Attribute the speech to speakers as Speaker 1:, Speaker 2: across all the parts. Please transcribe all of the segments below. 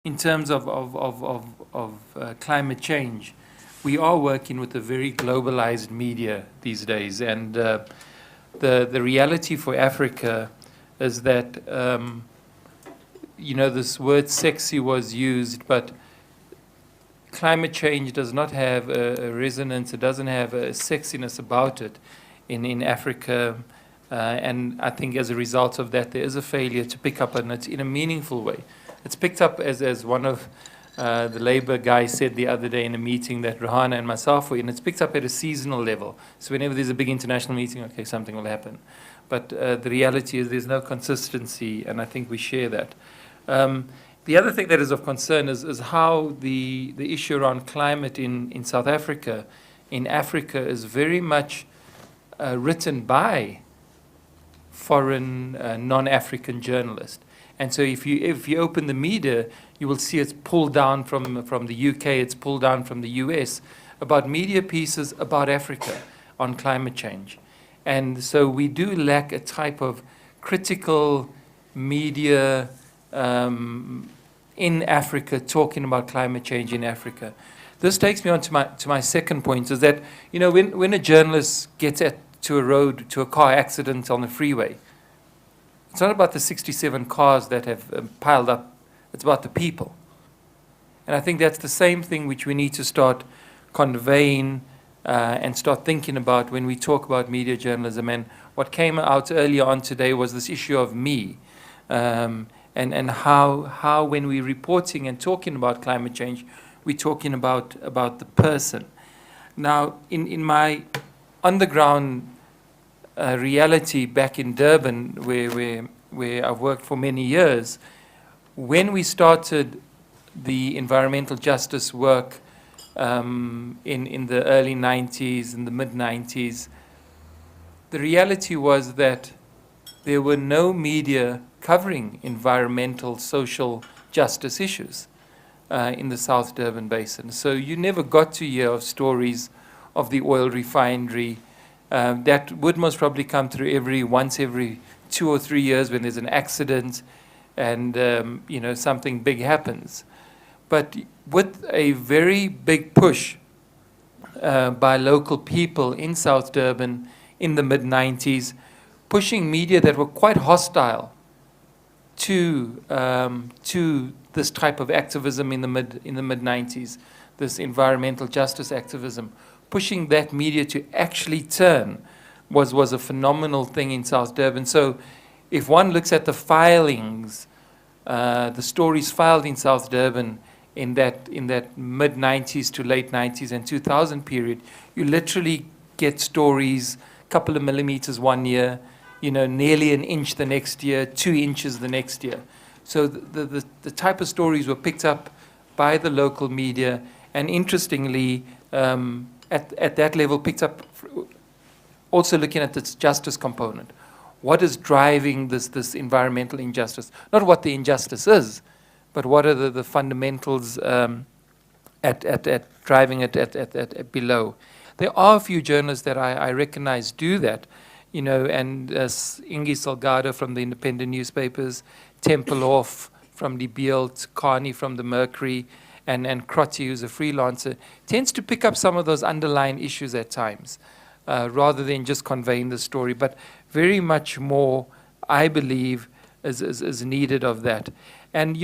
Speaker 1: In terms of climate change, we are working with a very globalized media these days, and the reality for Africa is that this word "sexy" was used, but climate change does not have a resonance. It doesn't have a sexiness about it in Africa, and I think as a result of that, there is a failure to pick up on it in a meaningful way. It's picked up as one of the Labour guys said the other day in a meeting that Rahana and myself were in. It's picked up at a seasonal level. So whenever there's a big international meeting, okay, something will happen. But the reality is there's no consistency, and I think we share that. The other thing that is of concern is how the issue around climate in South Africa, in Africa, is very much written by foreign non-African journalists. And so if you open the media, you will see it's pulled down from the UK, it's pulled down from the US, about media pieces about Africa on climate change. And so we do lack a type of critical media in Africa talking about climate change in Africa. This takes me on to my second point, is that when a journalist gets to a car accident on the freeway, it's not about the 67 cars that have piled up. It's about the people. And I think that's the same thing which we need to start conveying and start thinking about when we talk about media journalism. And what came out earlier on today was this issue of me, and how when we're reporting and talking about climate change, we're talking about the person. Now, in my underground reality back in Durban, where I've worked for many years, when we started the environmental justice work in the early 90s, in the mid-90s, the reality was that there were no media covering environmental, social justice issues in the South Durban Basin. So you never got to hear of stories of the oil refinery. That would most probably come through once every 2 or 3 years when there's an accident and something big happens. But with a very big push by local people in South Durban in the mid-90s, pushing media that were quite hostile to this type of activism in the mid-90s, this environmental justice activism, pushing that media to actually turn was a phenomenal thing in South Durban. So if one looks at the filings, the stories filed in South Durban in that mid-90s to late 90s and 2000 period, you literally get stories, a couple of millimeters one year, nearly an inch the next year, 2 inches the next year. So the type of stories were picked up by the local media, and interestingly, at that level, picked up also looking at this justice component. What is driving this environmental injustice? Not what the injustice is, but what are the fundamentals at driving it at below. There are a few journalists that I recognize do that, and Ingi Salgado from the independent newspapers, Tempelhof from Die Beeld, Carney from the Mercury, and Crotty, who's a freelancer, tends to pick up some of those underlying issues at times, rather than just conveying the story. But very much more, I believe, is needed of that. And,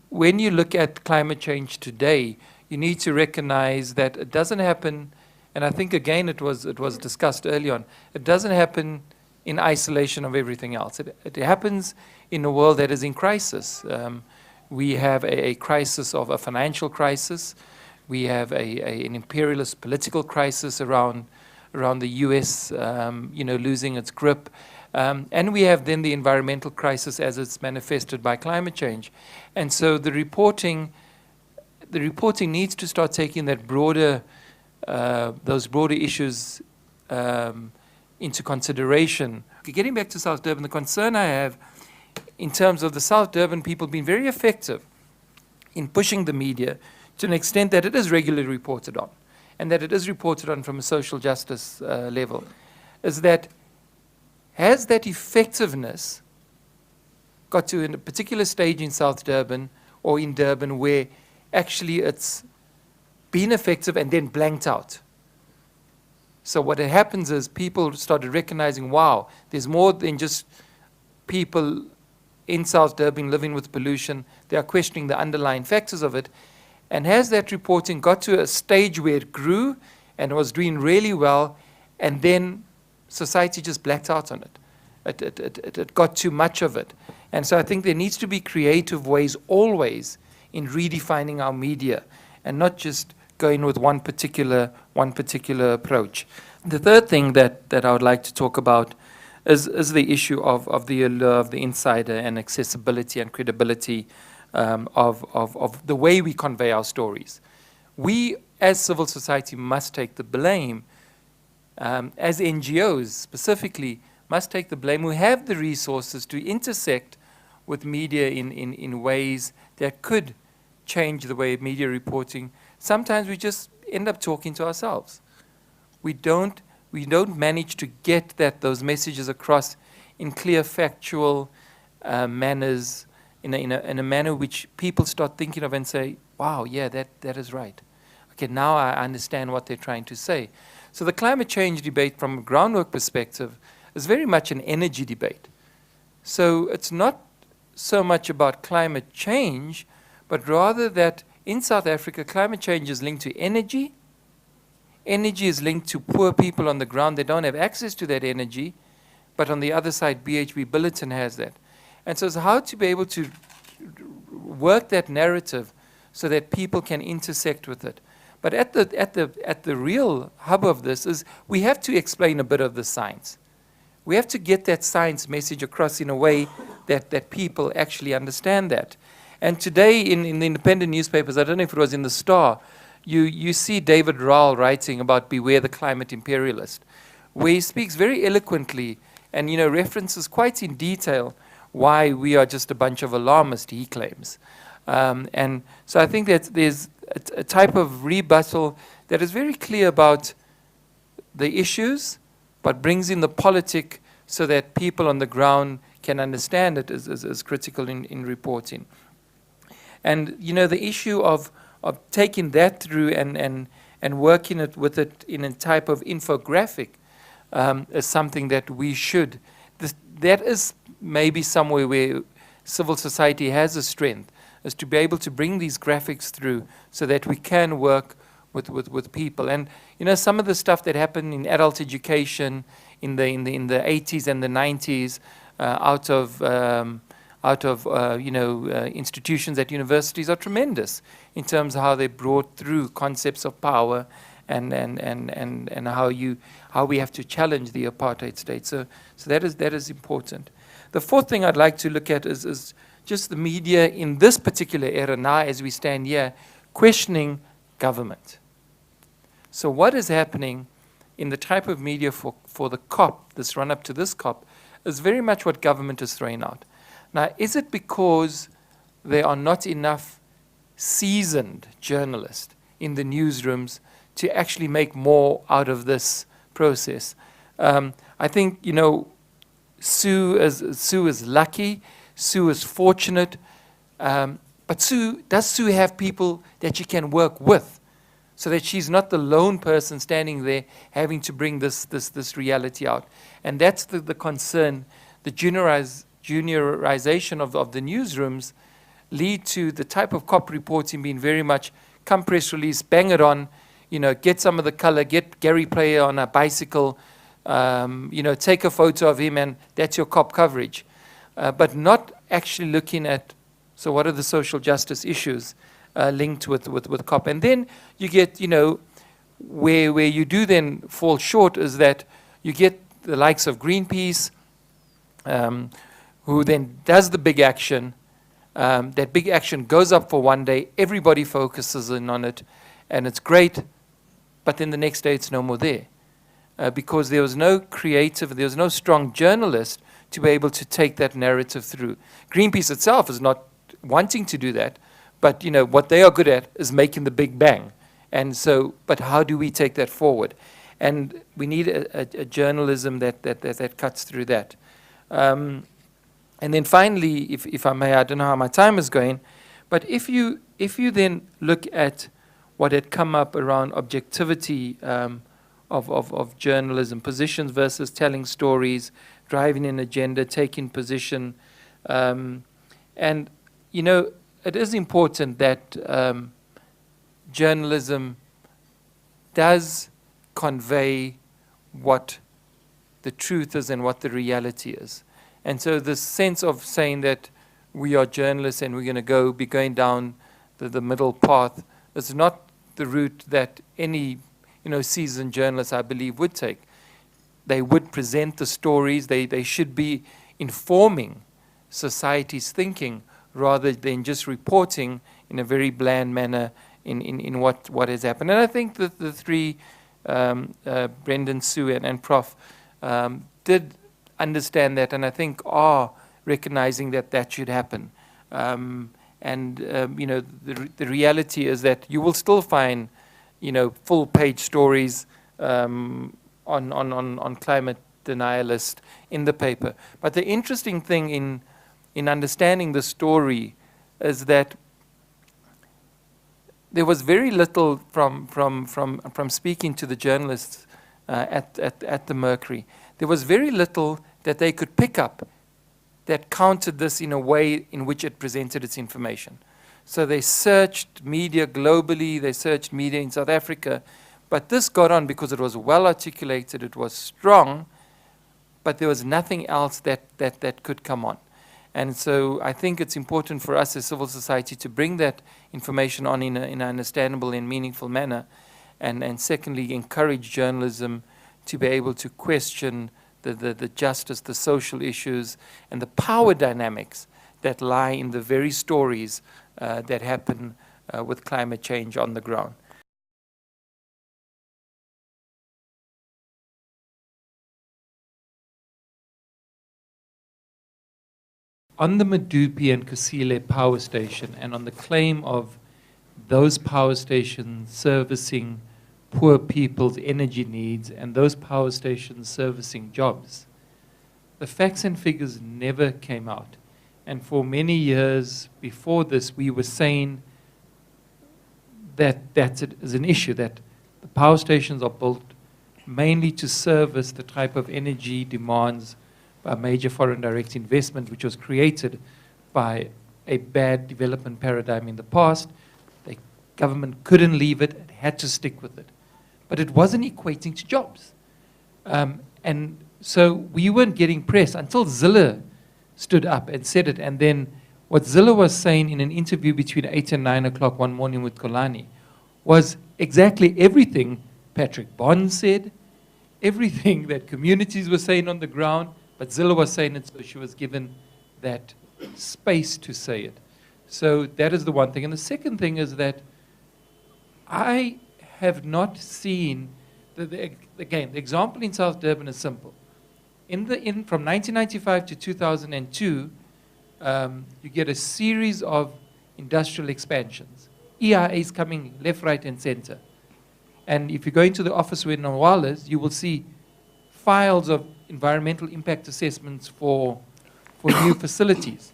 Speaker 1: when you look at climate change today, you need to recognize that it doesn't happen, and I think, again, it was discussed early on, it doesn't happen in isolation of everything else. It happens in a world that is in crisis. We have a crisis of a financial crisis. We have an imperialist political crisis around the U.S., losing its grip. And we have then the environmental crisis as it's manifested by climate change. And so the reporting needs to start taking that those broader issues into consideration. Getting back to South Durban, the concern I have in terms of the South Durban people being very effective in pushing the media to an extent that it is regularly reported on, and that it is reported on from a social justice level, is that has that effectiveness got to a particular stage in South Durban or in Durban, where actually it's been effective and then blanked out. So what happens is people started recognizing, wow, there's more than just people in South Durban living with pollution. They are questioning the underlying factors of it. And as that reporting got to a stage where it grew and was doing really well, and then society just blacked out on it. It got too much of it. And so I think there needs to be creative ways always in redefining our media and not just going with one particular approach. The third thing that I would like to talk about is the issue of the allure of the insider and accessibility and credibility of the way we convey our stories. We, as civil society, must take the blame, as NGOs specifically, must take the blame. We have the resources to intersect with media in ways that could change the way media reporting. Sometimes we just end up talking to ourselves. We don't manage to get those messages across in clear, factual manners, in a manner which people start thinking of and say, wow, yeah, that is right. Okay, now I understand what they're trying to say. So the climate change debate from a groundwork perspective is very much an energy debate. So it's not so much about climate change, but rather that in South Africa, climate change is linked to energy. Energy is linked to poor people on the ground. They don't have access to that energy. But on the other side, BHP Billiton has that. And so it's how to be able to work that narrative so that people can intersect with it. But at the real hub of this is we have to explain a bit of the science. We have to get that science message across in a way that people actually understand that. And today in the independent newspapers, I don't know if it was in the Star, you see David Rowell writing about Beware the Climate Imperialist, where he speaks very eloquently and references quite in detail why we are just a bunch of alarmists, he claims. And so I think that there's a type of rebuttal that is very clear about the issues, but brings in the politic so that people on the ground can understand it is critical in reporting. And the issue of taking that through and working with it in a type of infographic is something that we should. That is maybe somewhere where civil society has a strength, is to be able to bring these graphics through so that we can work with people. And some of the stuff that happened in adult education in the 80s and the 90s out of institutions at universities are tremendous in terms of how they brought through concepts of power and how we have to challenge the apartheid state. So that is important. The fourth thing I'd like to look at is just the media in this particular era now as we stand here, questioning government. So what is happening in the type of media for the COP, this run-up to this COP, is very much what government is throwing out. Now, is it because there are not enough seasoned journalists in the newsrooms to actually make more out of this process? I think, Sue is lucky, Sue is fortunate, but does Sue have people that she can work with so that she's not the lone person standing there having to bring this reality out? And that's the concern. The juniorization of the newsrooms lead to the type of COP reporting being very much come press release, bang it on, get some of the color, get Gary Player on a bicycle, take a photo of him, and that's your COP coverage. But not actually looking at, so what are the social justice issues linked with COP? And then you get, where you do then fall short is that you get the likes of Greenpeace, who then does the big action. That big action goes up for one day, everybody focuses in on it, and it's great, but then the next day it's no more there. Because there was no creative, there was no strong journalist to be able to take that narrative through. Greenpeace itself is not wanting to do that, but what they are good at is making the big bang. And so, but how do we take that forward? And we need a journalism that cuts through that. And then finally, if I may, I don't know how my time is going, But if you then look at what had come up around objectivity of journalism, positions versus telling stories, driving an agenda, taking position, and it is important that journalism does convey what the truth is and what the reality is. And so this sense of saying that we are journalists and we're going to be going down the middle path is not the route that any seasoned journalist, I believe, would take. They would present the stories. They should be informing society's thinking rather than just reporting in a very bland manner in what has happened. And I think that the three, Brendan, Sue, and Prof, did understand that, and I think are recognizing that should happen. The reality is that you will still find, full-page stories on climate denialist in the paper. But the interesting thing in understanding the story is that there was very little from speaking to the journalists at the Mercury. There was very little that they could pick up that countered this in a way in which it presented its information. So they searched media globally, they searched media in South Africa, but this got on because it was well articulated, it was strong, but there was nothing else that could come on. And so I think it's important for us as civil society to bring that information on in an understandable and meaningful manner, and secondly, encourage journalism to be able to question the justice, the social issues, and the power dynamics that lie in the very stories that happen with climate change on the ground. On the Medupi and Kusile power station, and on the claim of those power stations servicing poor people's energy needs and those power stations servicing jobs, the facts and figures never came out. And for many years before this, we were saying that that is an issue, that the power stations are built mainly to service the type of energy demands by major foreign direct investment, which was created by a bad development paradigm in the past. The government couldn't leave it, it had to stick with it. But it wasn't equating to jobs. And so we weren't getting press until Zille stood up and said it. And then what Zille was saying in an interview between 8 and 9 o'clock one morning with Kolani was exactly everything Patrick Bond said, everything that communities were saying on the ground, but Zille was saying it, so she was given that space to say it. So that is the one thing. And the second thing is that I have not seen, again, the example in South Durban is simple. From 1995 to 2002, you get a series of industrial expansions. EIAs coming left, right, and center. And if you go into the office where Nawal is, you will see files of environmental impact assessments for new facilities.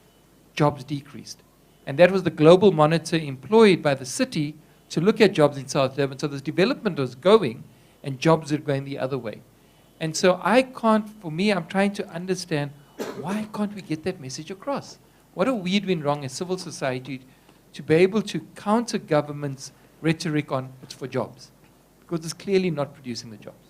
Speaker 1: Jobs decreased. And that was the global monitor employed by the city to look at jobs in South Durban. So this development was going, and jobs are going the other way. And so for me, I'm trying to understand, why can't we get that message across? What are we doing wrong as civil society to be able to counter government's rhetoric on it's for jobs? Because it's clearly not producing the jobs.